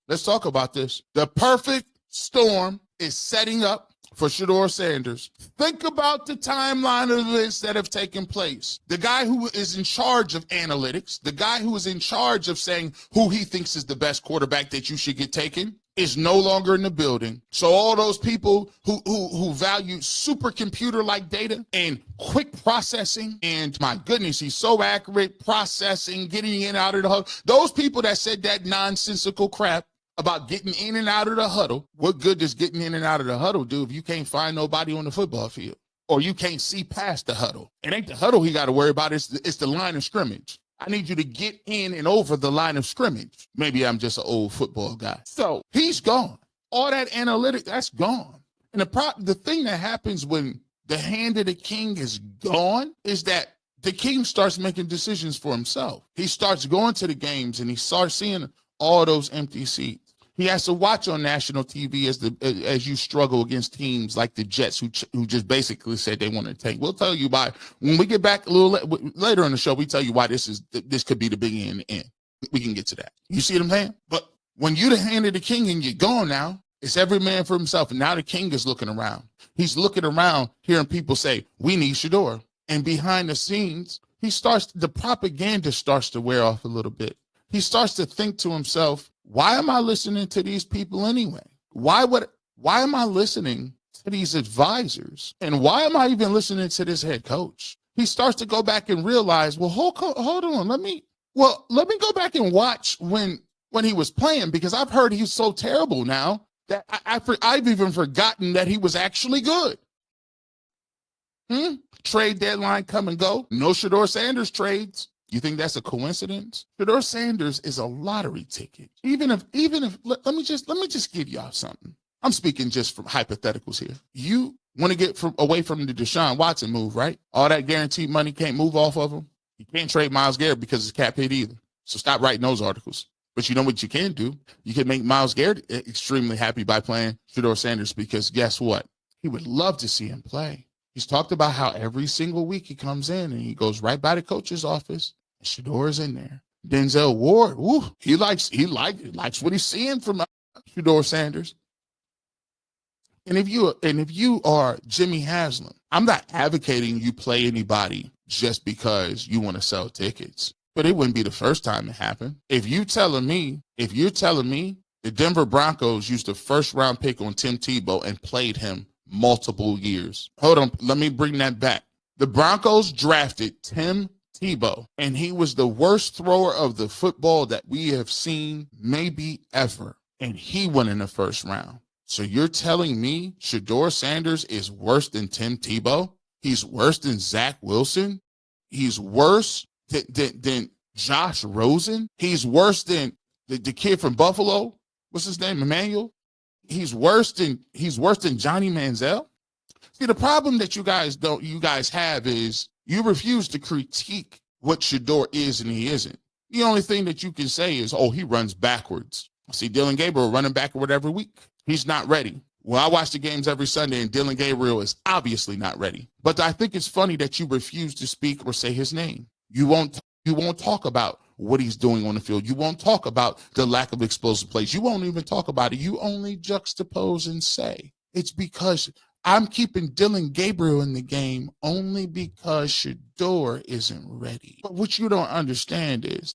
Let's talk about this. The perfect storm is setting up for Shedeur Sanders. Think about the timeline of events that have taken place. The guy who is in charge of analytics, the guy who is in charge of saying who he thinks is the best quarterback that you should get taken, is no longer in the building. So all those people who value supercomputer-like data and quick processing, and my goodness, he's so accurate, processing, getting in and out of the huddle. Those people that said that nonsensical crap about getting in and out of the huddle, what good does getting in and out of the huddle do if you can't find nobody on the football field or you can't see past the huddle? It ain't the huddle he got to worry about. It's the line of scrimmage. I need you to get in and over the line of scrimmage. Maybe I'm just an old football guy. So he's gone. All that analytic, that's gone. And the thing that happens when the hand of the king is gone is that the king starts making decisions for himself. He starts going to the games and he starts seeing all those empty seats. He has to watch on national TV as you struggle against teams like the Jets, who just basically said they want to tank. We'll tell you why when we get back a little later in the show. We tell you why this could be the beginning and the end. We can get to that. You see what I'm saying? But when you the hand of the king and you're gone now, it's every man for himself. And now the king is looking around. He's looking around, hearing people say, "We need Shedeur." And behind the scenes, the propaganda starts to wear off a little bit. He starts to think to himself, why am I listening to these people anyway? Why am I listening to these advisors? And why am I even listening to this head coach? He starts to go back and realize, well, hold on. Let me go back and watch when he was playing, because I've heard he's so terrible now that I've even forgotten that he was actually good. Trade deadline come and go. No Shedeur Sanders trades. You think that's a coincidence? Shedeur Sanders is a lottery ticket. Even if let me just give y'all something. I'm speaking just from hypotheticals here. You want to get away from the Deshaun Watson move, right? All that guaranteed money can't move off of him. You can't trade Myles Garrett because it's cap hit either. So stop writing those articles. But you know what you can do? You can make Myles Garrett extremely happy by playing Shedeur Sanders, because guess what? He would love to see him play. He's talked about how every single week he comes in and he goes right by the coach's office. And Shedeur's in there. Denzel Ward, he likes what he's seeing from Shedeur Sanders. And if you are Jimmy Haslam, I'm not advocating you play anybody just because you want to sell tickets. But it wouldn't be the first time it happened. If you're telling me the Denver Broncos used a first-round pick on Tim Tebow and played him multiple years. Hold on, let me bring that back. The Broncos drafted Tim Tebow, and he was the worst thrower of the football that we have seen maybe ever. And he went in the first round. So you're telling me Shedeur Sanders is worse than Tim Tebow? He's worse than Zach Wilson? He's worse than Josh Rosen? He's worse than the kid from Buffalo? What's his name? Emmanuel? He's worse than Johnny Manziel? See, the problem that you guys have is you refuse to critique what Shedeur is and he isn't. The only thing that you can say is, he runs backwards. I see Dylan Gabriel running backward every week. He's not ready. Well, I watch the games every Sunday, and Dylan Gabriel is obviously not ready. But I think it's funny that you refuse to speak or say his name. You won't talk about what he's doing on the field. You won't talk about the lack of explosive plays. You won't even talk about it. You only juxtapose and say, it's because I'm keeping Dylan Gabriel in the game only because Shedeur isn't ready. But what you don't understand is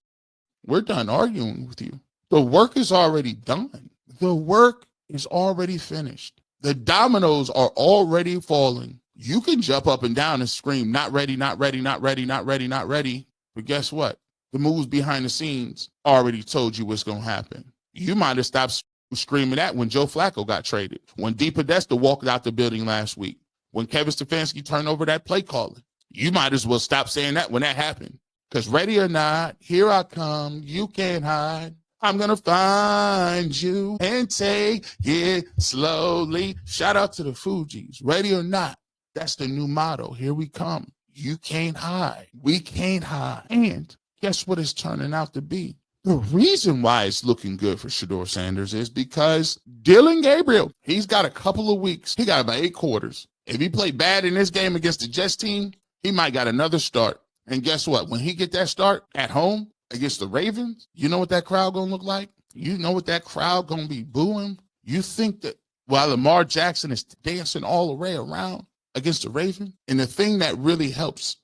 we're done arguing with you. The work is already done. The work is already finished. The dominoes are already falling. You can jump up and down and scream, not ready, not ready, not ready, not ready, not ready. But guess what? The moves behind the scenes already told you what's going to happen. You might have stopped screaming that when Joe Flacco got traded, when Dee Podesta walked out the building last week, when Kevin Stefanski turned over that play calling. You might as well stop saying that when that happened. Because ready or not, here I come. You can't hide. I'm going to find you and take it slowly. Shout out to the Fugees. Ready or not, that's the new motto. Here we come. You can't hide. We can't hide. And guess what it's turning out to be? The reason why it's looking good for Shedeur Sanders is because Dylan Gabriel, he's got a couple of weeks. He got about 8 quarters. If he played bad in this game against the Jets team, he might got another start. And guess what? When he get that start at home against the Ravens, you know what that crowd going to look like? You know what that crowd gonna be booing? You think that while Lamar Jackson is dancing all the way around against the Ravens? And the thing that really helps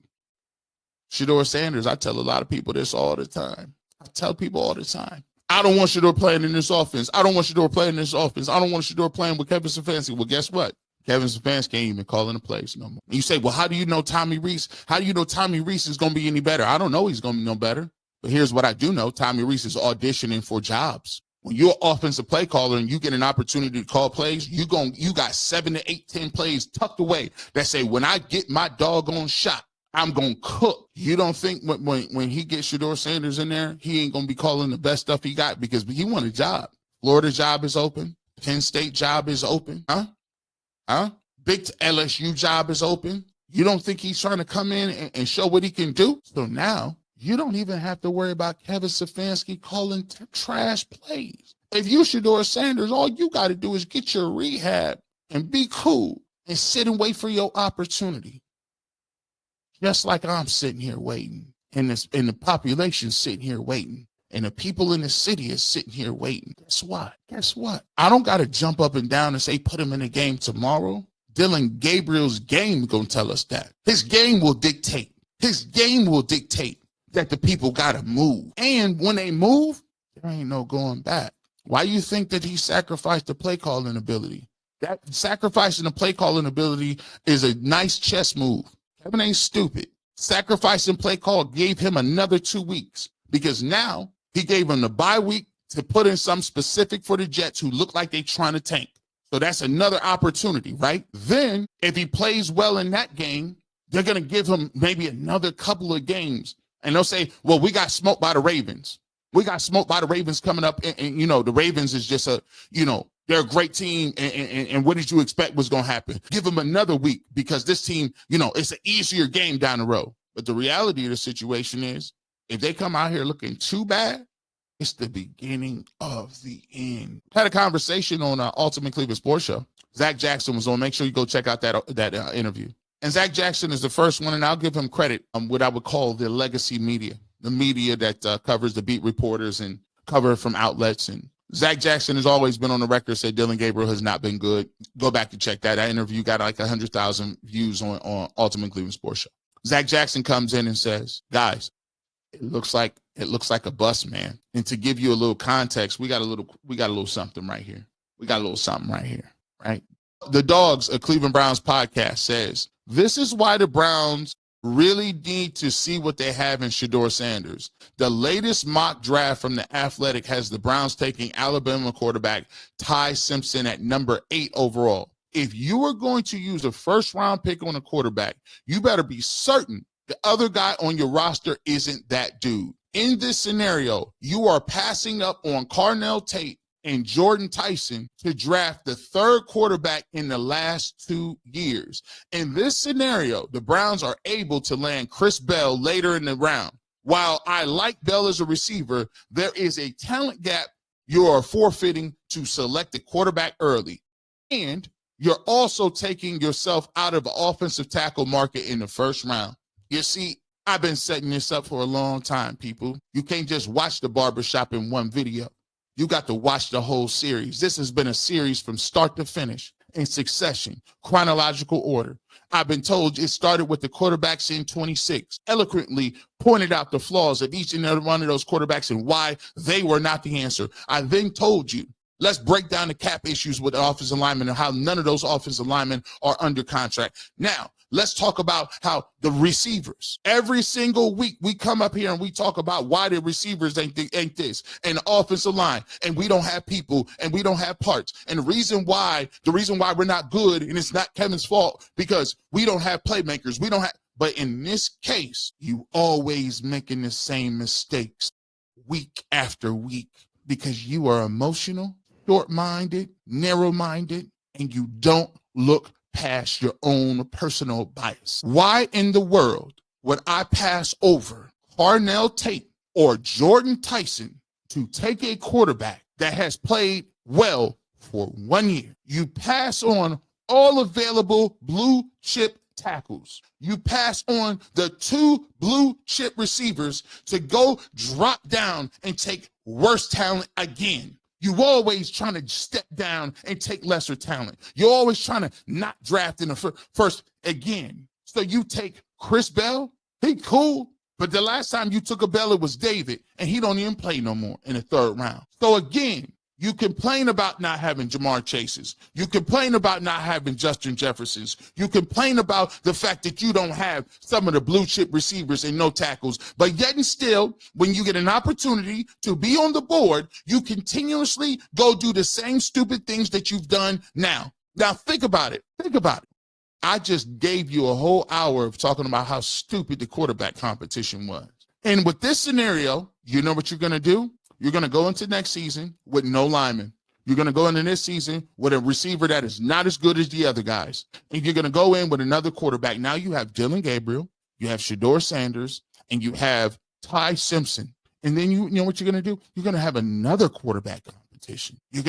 Shedeur Sanders, I tell a lot of people this all the time. I tell people all the time, I don't want Shedeur playing in this offense. I don't want Shedeur playing in this offense. I don't want Shedeur playing with Kevin Stefanski. Well, guess what? Kevin Stefanski can't even call in the plays no more. And you say, well, how do you know Tommy Rees? How do you know Tommy Rees is going to be any better? I don't know he's going to be no better. But here's what I do know. Tommy Rees is auditioning for jobs. When you're an offensive play caller and you get an opportunity to call plays, you got 7 to 8, 10 plays tucked away that say, when I get my doggone shot, I'm going to cook. You don't think when he gets Shedeur Sanders in there, he ain't going to be calling the best stuff he got because he want a job. Florida job is open. Penn State job is open. Big LSU job is open. You don't think he's trying to come in and show what he can do? So now you don't even have to worry about Kevin Stefanski calling trash plays. If you Shedeur Sanders, all you got to do is get your rehab and be cool and sit and wait for your opportunity. Just like I'm sitting here waiting, and the population sitting here waiting, and the people in the city is sitting here waiting. Guess what? I don't got to jump up and down and say put him in the game tomorrow. Dylan Gabriel's game gonna tell us that. His game will dictate. That the people gotta move. And when they move, there ain't no going back. Why you think that he sacrificed the play calling ability? That sacrificing the play calling ability is a nice chess move. Kevin ain't stupid. Sacrificing play call gave him another 2 weeks because now he gave him the bye week to put in some specific for the Jets who look like they trying to tank. So that's another opportunity, right? Then if he plays well in that game, they're going to give him maybe another couple of games. And they'll say, well, we got smoked by the Ravens. We got smoked by the Ravens coming up. And you know, the Ravens is just they're a great team. And what did you expect was going to happen? Give them another week because this team, it's an easier game down the road. But the reality of the situation is if they come out here looking too bad, it's the beginning of the end. Had a conversation on Ultimate Cleveland Sports Show. Zach Jackson was on. Make sure you go check out that interview. And Zach Jackson is the first one, and I'll give him credit on what I would call the legacy media, the media that covers the beat reporters and cover from outlets. And Zach Jackson has always been on the record, said Dylan Gabriel has not been good. Go back and check that. That interview got like 100,000 views on Ultimate Cleveland Sports Show. Zach Jackson comes in and says, guys, it looks like a bust, man. And to give you a little context, we got a little something right here. Right? The Dogs, a Cleveland Browns podcast, says, this is why the Browns really need to see what they have in Shedeur Sanders. The latest mock draft from The Athletic has the Browns taking Alabama quarterback Ty Simpson at number 8 overall. If you are going to use a first-round pick on a quarterback, you better be certain the other guy on your roster isn't that dude. In this scenario, you are passing up on Carnell Tate and Jordan Tyson to draft the third quarterback in the last 2 years. In this scenario, the Browns are able to land Chris Bell later in the round. While I like Bell as a receiver, there is a talent gap you are forfeiting to select a quarterback early. And you're also taking yourself out of the offensive tackle market in the first round. You see, I've been setting this up for a long time, people. You can't just watch the Barbershop in one video. You got to watch the whole series. This has been a series from start to finish in succession, chronological order. I've been told it started with the quarterbacks in 26, eloquently pointed out the flaws of each and every one of those quarterbacks and why they were not the answer. I then told you, let's break down the cap issues with the offensive linemen and how none of those offensive linemen are under contract. Now, let's talk about how the receivers, every single week we come up here and we talk about why the receivers ain't this and the offensive line and we don't have people and we don't have parts. And the reason why we're not good and it's not Kevin's fault because we don't have playmakers. But in this case, you always making the same mistakes week after week because you are emotional, short-minded, narrow-minded, and you don't look past your own personal bias. Why in the world would I pass over Carnell Tate or Jordan Tyson to take a quarterback that has played well for 1 year? You pass on all available blue chip tackles. You pass on the 2 blue chip receivers to go drop down and take worse talent again. You always trying to step down and take lesser talent. You're always trying to not draft in the first again. So you take Chris Bell, he cool, but the last time you took a Bell, it was David, and he don't even play no more in the 3rd round. So again, you complain about not having Jamar Chases. You complain about not having Justin Jeffersons. You complain about the fact that you don't have some of the blue chip receivers and no tackles. But yet and still, when you get an opportunity to be on the board, you continuously go do the same stupid things that you've done now. Now think about it. Think about it. I just gave you a whole hour of talking about how stupid the quarterback competition was. And with this scenario, you know what you're going to do? You're going to go into next season with no linemen. You're going to go into this season with a receiver that is not as good as the other guys. And you're going to go in with another quarterback. Now you have Dillon Gabriel, you have Shedeur Sanders, and you have Ty Simpson. And then you know what you're going to do? You're going to have another quarterback competition. We're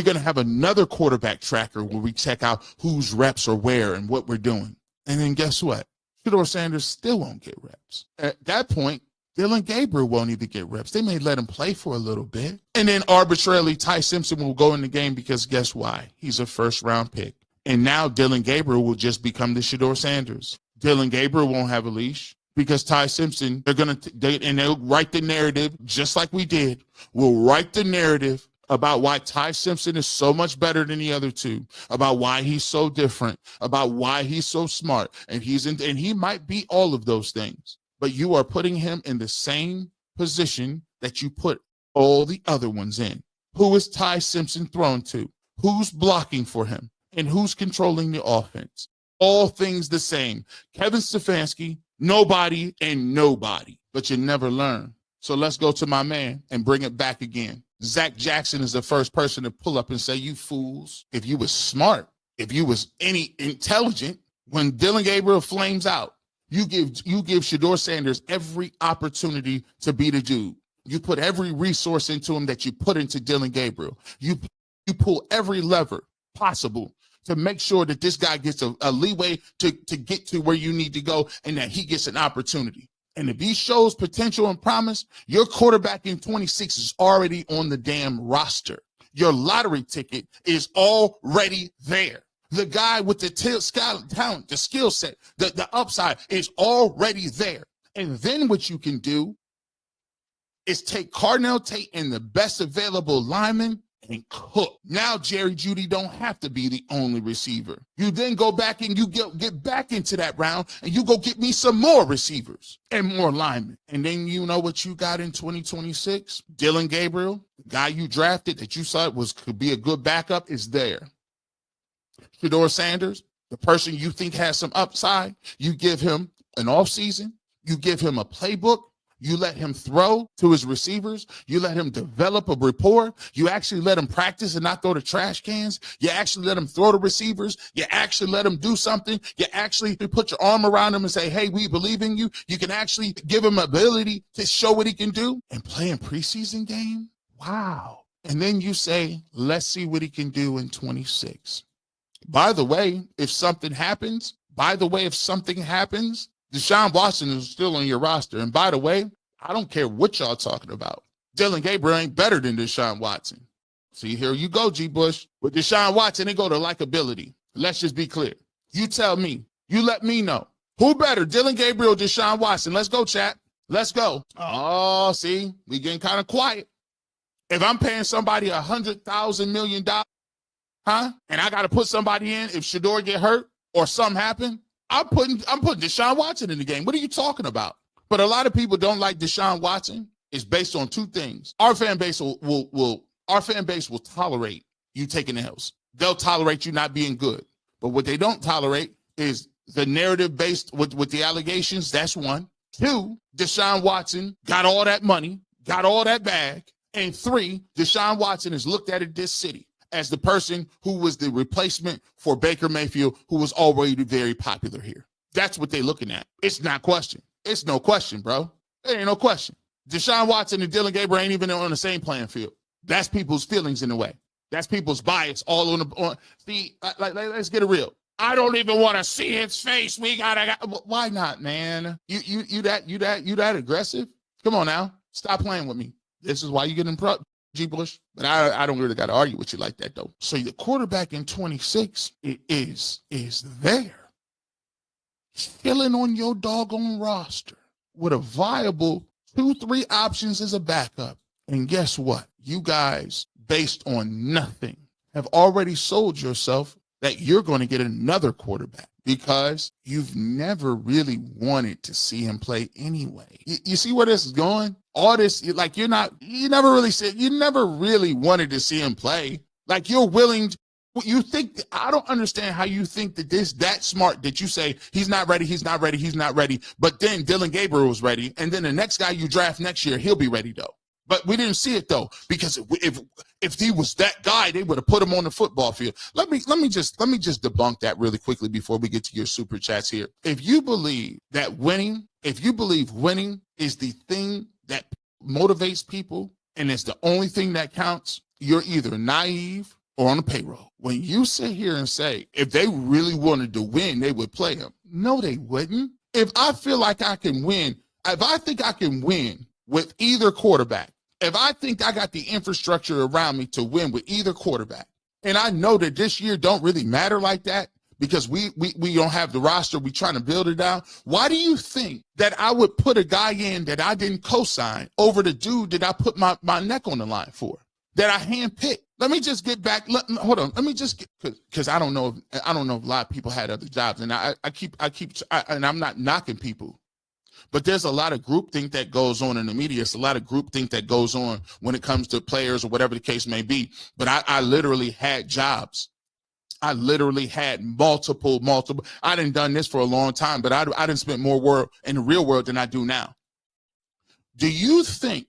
going to have another quarterback tracker where we check out whose reps are where and what we're doing. And then guess what? Shedeur Sanders still won't get reps. At that point, Dillon Gabriel won't even get reps. They may let him play for a little bit. And then arbitrarily, Ty Simpson will go in the game because guess why? He's a 1st-round pick. And now Dillon Gabriel will just become the Shedeur Sanders. Dillon Gabriel won't have a leash because Ty Simpson, they'll write the narrative just like we did. We'll write the narrative about why Ty Simpson is so much better than the other 2, about why he's so different, about why he's so smart. And he might be all of those things. But you are putting him in the same position that you put all the other ones in. Who is Ty Simpson thrown to? Who's blocking for him? And who's controlling the offense? All things the same. Kevin Stefanski, nobody and nobody. But you never learn. So let's go to my man and bring it back again. Zach Jackson is the first person to pull up and say, you fools, if you was smart, if you was any intelligent, when Dillon Gabriel flames out, you give Shedeur Sanders every opportunity to be the dude. You put every resource into him that you put into Dillon Gabriel. You pull every lever possible to make sure that this guy gets a leeway to get to where you need to go and that he gets an opportunity. And if he shows potential and promise, your quarterback in 26 is already on the damn roster. Your lottery ticket is already there. The guy with the talent, the skill set, the upside is already there. And then what you can do is take Cardinal Tate and the best available lineman and cook. Now Jerry Jeudy don't have to be the only receiver. You then go back and you get back into that round and you go get me some more receivers and more linemen. And then you know what you got in 2026? Dillon Gabriel, the guy you drafted that you saw could be a good backup, is there. Shedeur Sanders, the person you think has some upside, you give him an offseason, you give him a playbook, you let him throw to his receivers, you let him develop a rapport, you actually let him practice and not throw the trash cans, you actually let him throw to receivers, you actually let him do something, you actually put your arm around him and say, hey, we believe in you. You can actually give him ability to show what he can do and play in preseason game. Wow. And then you say, let's see what he can do in 26. By the way, if something happens, Deshaun Watson is still on your roster. And by the way, I don't care what y'all talking about. Dillon Gabriel ain't better than Deshaun Watson. See, here you go, G. Bush. With Deshaun Watson, they go to likability. Let's just be clear. You tell me. You let me know. Who better, Dillon Gabriel or Deshaun Watson? Let's go, chat. Let's go. Oh, see, we getting kind of quiet. If I'm paying somebody $100,000 million, and I got to put somebody in if Shedeur get hurt or something happen, I'm putting Deshaun Watson in the game. What are you talking about? But a lot of people don't like Deshaun Watson. It's based on two things. Our fan base will tolerate you taking L's. They'll tolerate you not being good. But what they don't tolerate is the narrative based with the allegations. That's one. Two, Deshaun Watson got all that money, got all that bag. And three, Deshaun Watson is looked at in this city as the person who was the replacement for Baker Mayfield, who was already very popular here. That's what they're looking at. It's not question. It's no question, bro. There ain't no question. Deshaun Watson and Dillon Gabriel ain't even on the same playing field. That's people's feelings in a way. That's people's bias all on the. See, let's get it real. I don't even want to see his face. We gotta. Why not, man? You that aggressive? Come on now, stop playing with me. This is why you get in pro, G. Bush. But I don't really got to argue with you like that though. So the quarterback in 26 is there, filling on your doggone roster with a viable 2-3 options as a backup. And guess what? You guys, based on nothing, have already sold yourself that you're going to get another quarterback because you've never really wanted to see him play anyway. You see where this is going? All this, like you never really wanted to see him play. Like you're willing to, you think, I don't understand how you think that that smart that you say he's not ready. But then Dylan Gabriel was ready. And then the next guy you draft next year, he'll be ready though. But we didn't see it though, because if he was that guy, they would have put him on the football field. Let me just debunk that really quickly before we get to your super chats here. If you believe winning is the thing that motivates people and it's the only thing that counts, you're either naive or on the payroll. When you sit here and say, if they really wanted to win, they would play him. No, they wouldn't. If I feel like I can win, if I think I can win with either quarterback, if I think I got the infrastructure around me to win with either quarterback, and I know that this year don't really matter like that because we don't have the roster, we trying to build it out, why do you think that I would put a guy in that I didn't co-sign over the dude that I put my neck on the line for, that I handpicked? Let me just get back. Hold on. Let me just get, because I don't know if a lot of people had other jobs, and and I'm not knocking people. But there's a lot of groupthink that goes on in the media. It's a lot of groupthink that goes on when it comes to players or whatever the case may be. But I literally had jobs. I literally had multiple. I done done this for a long time, but I done spent more work in the real world than I do now. Do you think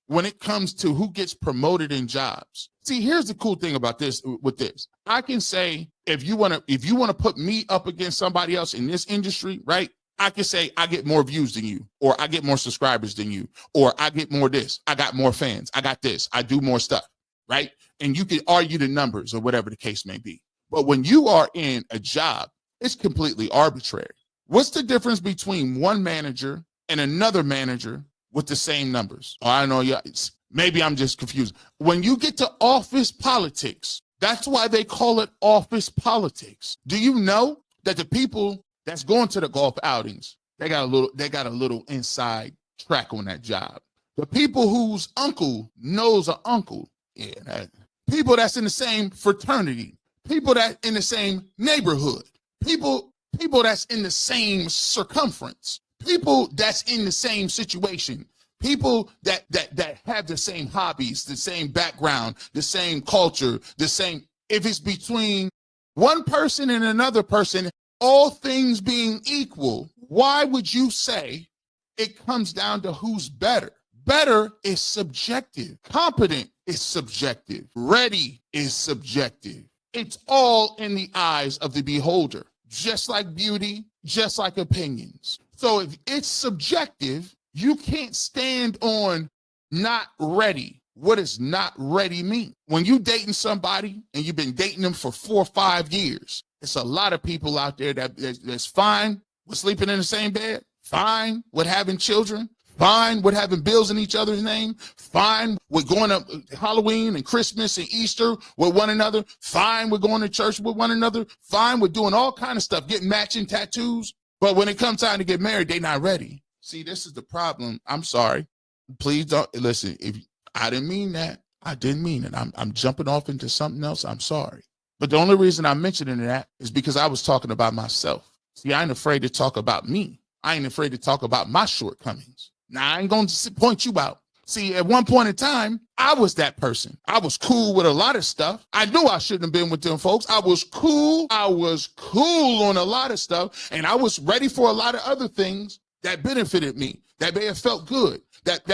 when it comes to who gets promoted in jobs? See, here's the cool thing about this. With this, I can say if you want to put me up against somebody else in this industry, right? I can say I get more views than you, or I get more subscribers than you, or I get more this, I got more fans, I got this, I do more stuff, right? And you can argue the numbers or whatever the case may be. But when you are in a job, it's completely arbitrary. What's the difference between one manager and another manager with the same numbers? Oh, I know, yeah, maybe I'm just confused. When you get to office politics, that's why they call it office politics. Do you know that the people that's going to the golf outings, they got a little inside track on that job? The people whose uncle knows an uncle, people that's in the same fraternity, people that in the same neighborhood, people that's in the same circumference, people that's in the same situation, people that have the same hobbies, the same background, the same culture, the same. If it's between one person and another person, all things being equal, why would you say it comes down to who's better? Better is subjective. Competent is subjective. Ready is subjective. It's all in the eyes of the beholder, just like beauty, just like opinions. So if it's subjective, you can't stand on not ready. What does not ready mean? When you dating somebody and you've been dating them for 4 or 5 years, it's a lot of people out there that's fine with sleeping in the same bed, fine with having children, fine with having bills in each other's name, fine with going to Halloween and Christmas and Easter with one another, fine with going to church with one another, fine with doing all kind of stuff, getting matching tattoos. But when it comes time to get married, they're not ready. See, this is the problem. I'm sorry. Please don't listen. If I didn't mean that, I didn't mean it. I'm jumping off into something else. I'm sorry. But the only reason I'm mentioning that is because I was talking about myself. See, I ain't afraid to talk about me. I ain't afraid to talk about my shortcomings. Now, I ain't going to point you out. See, at one point in time, I was that person. I was cool with a lot of stuff. I knew I shouldn't have been with them folks. I was cool. On a lot of stuff. And I was ready for a lot of other things that benefited me, that may have felt good, that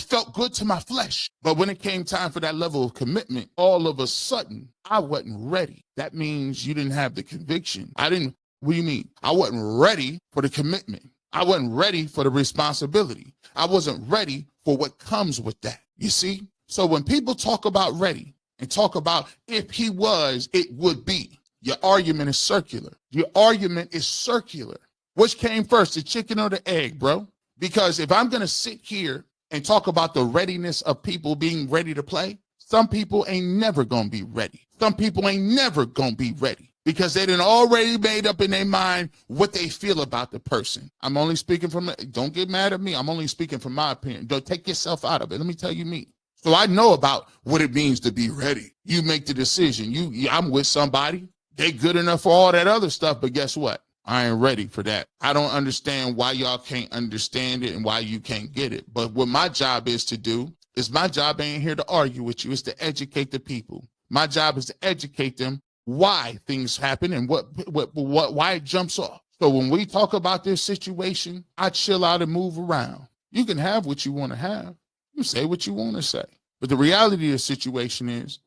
felt good to my flesh. But when it came time for that level of commitment, all of a sudden, I wasn't ready. That means you didn't have the conviction. What do you mean? I wasn't ready for the commitment. I wasn't ready for the responsibility. I wasn't ready for what comes with that. You see? So when people talk about ready and talk about if he was, it would be. Your argument is circular. Your argument is circular. Which came first, the chicken or the egg, bro? Because if I'm going to sit here and talk about the readiness of people being ready to play, some people ain't never going to be ready. Some people ain't never going to be ready because they done already made up in their mind what they feel about the person. I'm only speaking from, don't get mad at me. I'm only speaking from my opinion. Don't take yourself out of it. Let me tell you me. So I know about what it means to be ready. You make the decision. I'm with somebody. They good enough for all that other stuff, but guess what? I ain't ready for that. I don't understand why y'all can't understand it and why you can't get it. But what my job is to do is my job ain't here to argue with you. It's to educate the people. My job is to educate them why things happen and why it jumps off. So when we talk about this situation, I chill out and move around. You can have what you want to have. You say what you want to say. But the reality of the situation is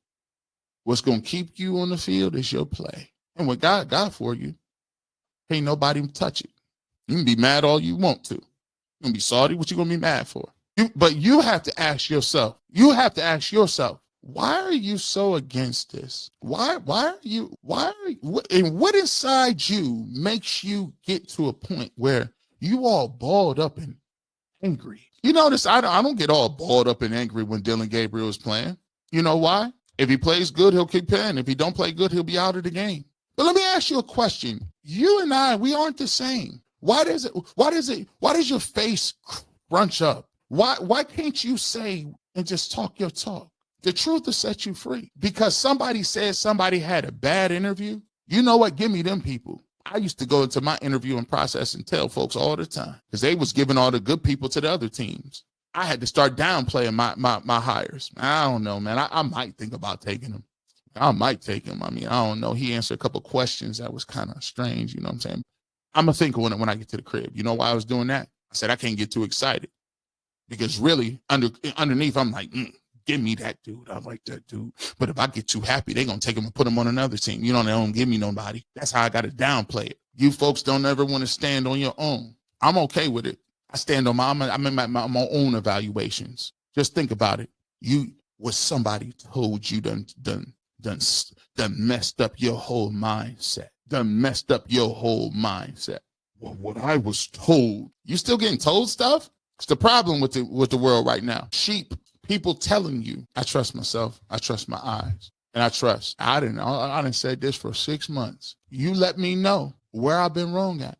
what's going to keep you on the field is your play. And what God got for you, ain't nobody touch it. You can be mad all you want to. You can be salty. What you going to be mad for? But you have to ask yourself, why are you so against this? What inside you makes you get to a point where you all balled up and angry? You notice I don't get all balled up and angry when Dylan Gabriel is playing. You know why? If he plays good, he'll keep playing. If he don't play good, he'll be out of the game. But let me ask you a question. You and I, we aren't the same. Why does your face crunch up? Why can't you say and just talk your talk? The truth will set you free. Because somebody said somebody had a bad interview. You know what? Give me them people. I used to go into my interviewing process and tell folks all the time because they was giving all the good people to the other teams. I had to start downplaying my hires. I don't know, man. I might think about taking them. I might take him. I mean, I don't know. He answered a couple of questions that was kind of strange. You know what I'm saying? I'm going to think when I get to the crib. You know why I was doing that? I said, I can't get too excited because really underneath, I'm like, give me that dude. I like that dude. But if I get too happy, they're going to take him and put him on another team. You know, they don't give me nobody. That's how I got to downplay it. You folks don't ever want to stand on your own. I'm okay with it. I stand on my own evaluations. Just think about it. Somebody told you done messed up your whole mindset. Well, what I was told. You still getting told stuff? It's the problem with the world right now. People telling you, I trust myself, I trust my eyes, and I trust. I didn't say this for 6 months. You let me know where I've been wrong at.